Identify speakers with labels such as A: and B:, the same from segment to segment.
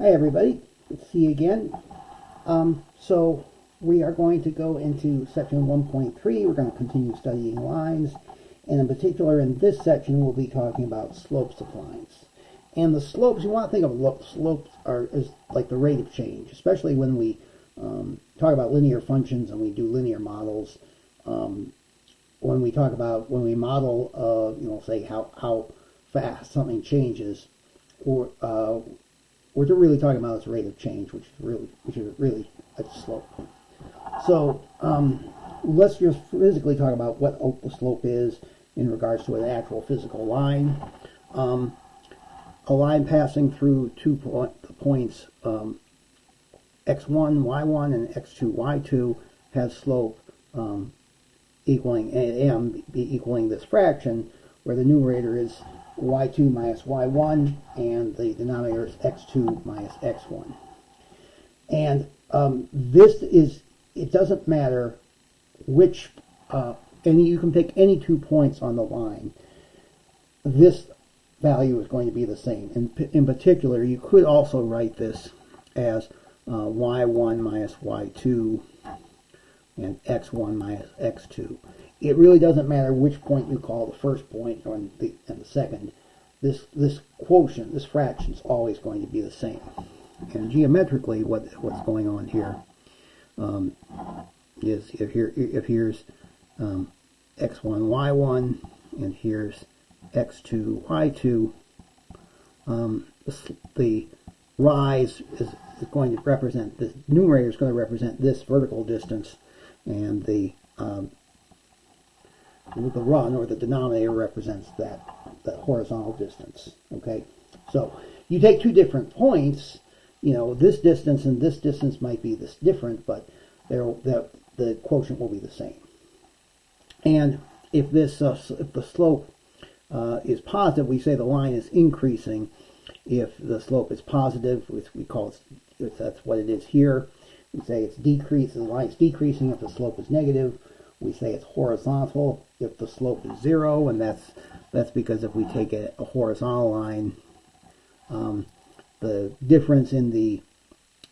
A: Hi everybody, good to see you again. So we are going to go into section 1.3. We're going to continue studying lines, and in particular in this section we'll be talking about slopes of lines. And the slopes, you want to think of slopes as like the rate of change, especially when we talk about linear functions and we do linear models. When we model, say how fast something changes, or we're really talking about its rate of change, which is really a slope. So let's just physically talk about what the slope is in regards to an actual physical line. A line passing through two points x1, y1, and x2, y2 has slope equaling m equaling this fraction, where the numerator is y2 minus y1 and the denominator is x2 minus x1. And it doesn't matter which, you can pick any 2 points on the line. This value is going to be the same. In particular, you could also write this as y1 minus y2 and x1 minus x2. It really doesn't matter which point you call the first point and the second. This quotient, this fraction, is always going to be the same. And geometrically, what's going on here is if here's x1, y1, and here's x2, y2, the rise is going to represent, the numerator is going to represent this vertical distance, and the run, or the denominator, represents that horizontal distance. Okay, so you take two different points, this distance and this distance might be this different, but the quotient will be the same. And if if the slope is positive, we say the line is increasing. If the slope is positive, which we call it, that's what it is here, we say it's decreasing. The line is decreasing if the slope is negative. We say it's horizontal if the slope is 0, and that's because if we take a horizontal line, the difference in the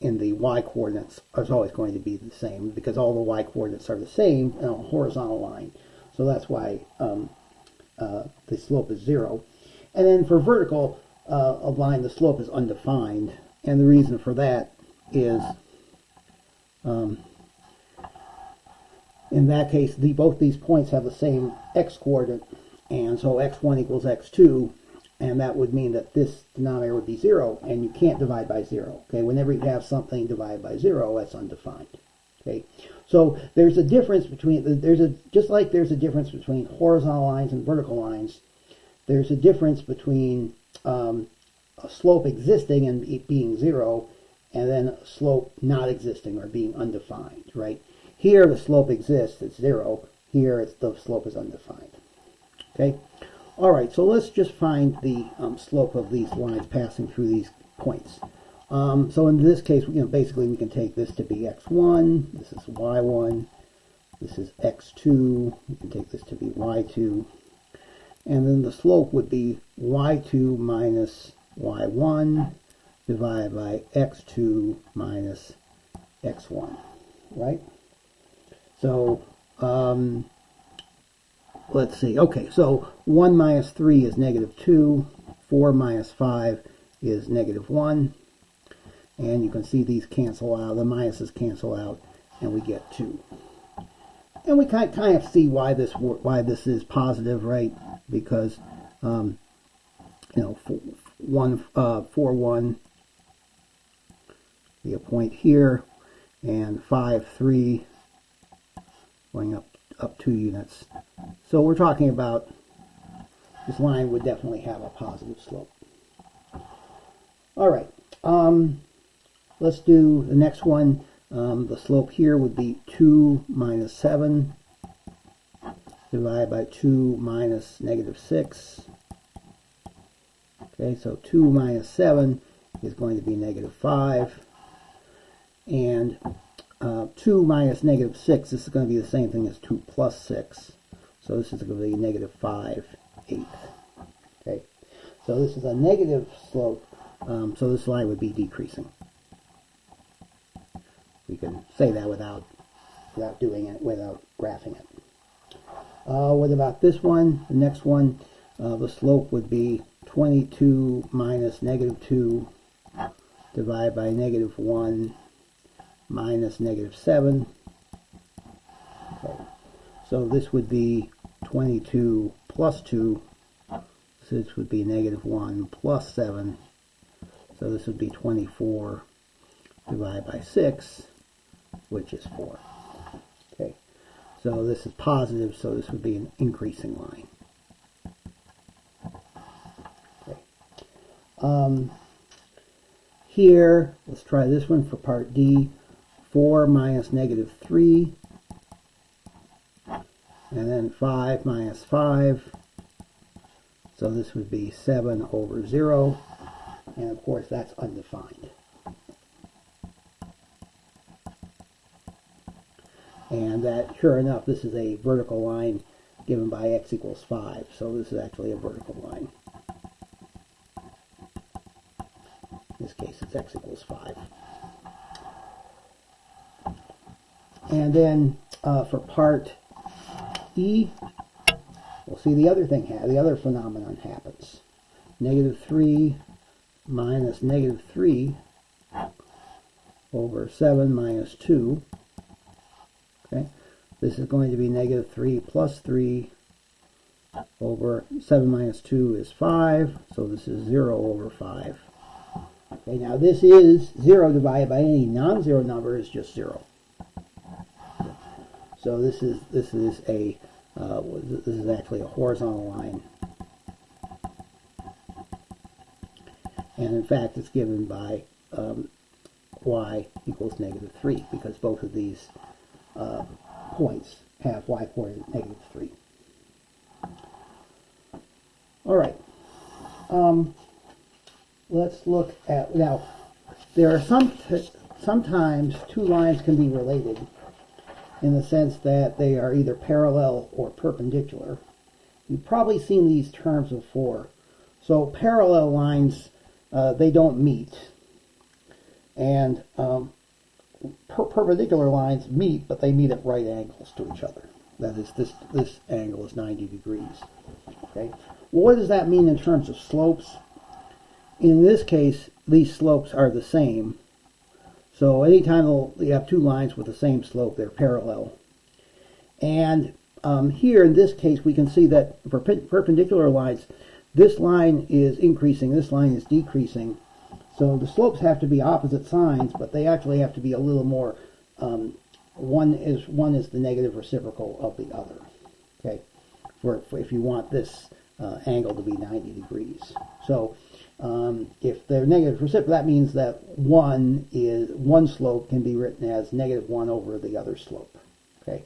A: y coordinates is always going to be the same, because all the y coordinates are the same in a horizontal line. So that's why the slope is 0. And then for vertical a line, the slope is undefined, and the reason for that is in that case, both these points have the same x coordinate, and so x1 equals x2, and that would mean that this denominator would be 0, and you can't divide by 0. Okay, whenever you have something divided by 0, that's undefined. Okay, so there's a difference between just like there's a difference between horizontal lines and vertical lines. There's a difference between a slope existing and it being 0, and then a slope not existing or being undefined. Right? Here the slope exists, it's 0. Here the slope is undefined. Okay? Alright, so let's just find the slope of these lines passing through these points. So in this case, basically we can take this to be x1, this is y1, this is x2, we can take this to be y2, and then the slope would be y2 minus y1 divided by x2 minus x1, right? So, let's see. Okay, so 1 minus 3 is negative 2. 4 minus 5 is negative 1. And you can see these cancel out. The minuses cancel out, and we get 2. And we kind of see why this is positive, right? Because, 4, 1, be a point here, and 5, 3, going up 2 units. So we're talking about this line would definitely have a positive slope. All right, let's do the next one. The slope here would be 2 minus 7 divided by 2 minus negative 6. Okay, so 2 minus 7 is going to be negative 5. And 2 minus negative 6, this is going to be the same thing as 2 plus 6. So this is going to be negative 5/8. Okay, so this is a negative slope So this line would be decreasing. We can say that without doing it, without graphing it. What about this one? The next one, the slope would be 22 minus negative 2 divided by negative 1 minus negative 7. Okay. So this would be 22 plus 2. So this would be negative 1 plus 7. So this would be 24 divided by 6, which is 4. Okay. So this is positive, so this would be an increasing line. Okay. Here, let's try this one for part D. 4 minus negative 3, and then 5 minus 5. So this would be 7 over 0, and of course that's undefined. And that, sure enough, this is a vertical line given by x equals 5, so this is actually a vertical line. In this case, it's x equals 5. And then for part E, we'll see the other phenomenon happens. Negative 3 minus negative 3 over 7 minus 2. Okay, this is going to be negative 3 plus 3 over 7 minus 2 is 5, so this is 0 over 5. Okay, now this is 0 divided by any non-zero number is just 0. So this is actually a horizontal line, and in fact it's given by y equals negative 3, because both of these points have y coordinate negative 3. All right. Let's look at, now there are sometimes two lines can be related in the sense that they are either parallel or perpendicular. You've probably seen these terms before. So parallel lines, they don't meet, and perpendicular lines meet, but they meet at right angles to each other. That is, this angle is 90 degrees. Okay. Well, what does that mean in terms of slopes? In this case, these slopes are the same. So anytime you have two lines with the same slope, they're parallel. And here in this case, we can see that for perpendicular lines, this line is increasing, this line is decreasing. So the slopes have to be opposite signs, but they actually have to be a little more. One is the negative reciprocal of the other. Okay, for if you want this angle to be 90 degrees. So if they're negative reciprocal, that means that one slope can be written as negative 1 over the other slope. Okay.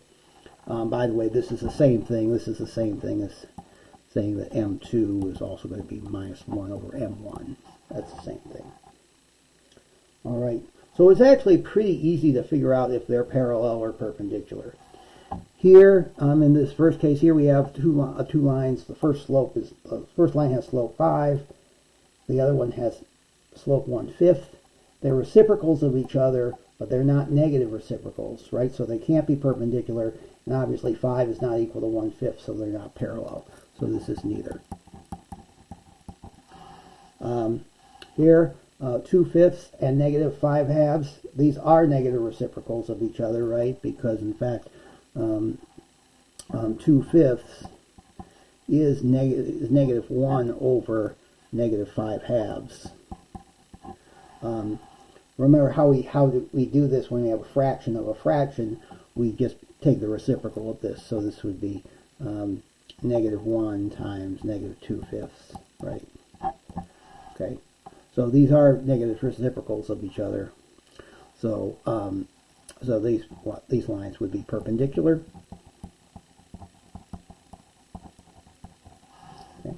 A: By the way, this is the same thing. This is the same thing as saying that M2 is also going to be minus 1 over M1. That's the same thing. All right. So it's actually pretty easy to figure out if they're parallel or perpendicular. Here, in this first case here, we have two lines. The first line has slope 5. The other one has slope 1/5. They're reciprocals of each other, but they're not negative reciprocals, right? So they can't be perpendicular, and obviously 5 is not equal to 1/5, so they're not parallel. So this is neither. Here, 2/5 and negative 5/2, these are negative reciprocals of each other, right? Because in fact, 2/5 is negative 1 over negative 5/2. Remember how do we do this when we have a fraction of a fraction? We just take the reciprocal of this. So this would be negative 1 times negative 2/5, right? Okay. So these are negative reciprocals of each other. So so these lines would be perpendicular. Okay.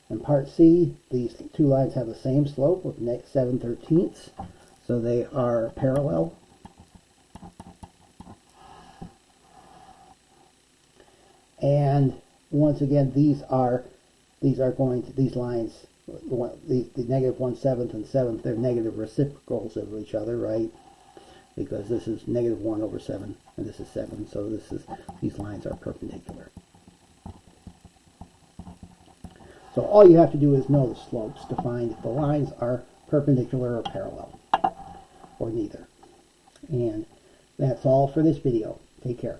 A: In part C, these two lines have the same slope with 7/13, so they are parallel. And once again, these lines the negative 1/7 and 7th, they're negative reciprocals of each other, right? Because this is negative 1 over 7 and this is 7, so these lines are perpendicular. So all you have to do is know the slopes to find if the lines are perpendicular or parallel, or neither. And that's all for this video. Take care.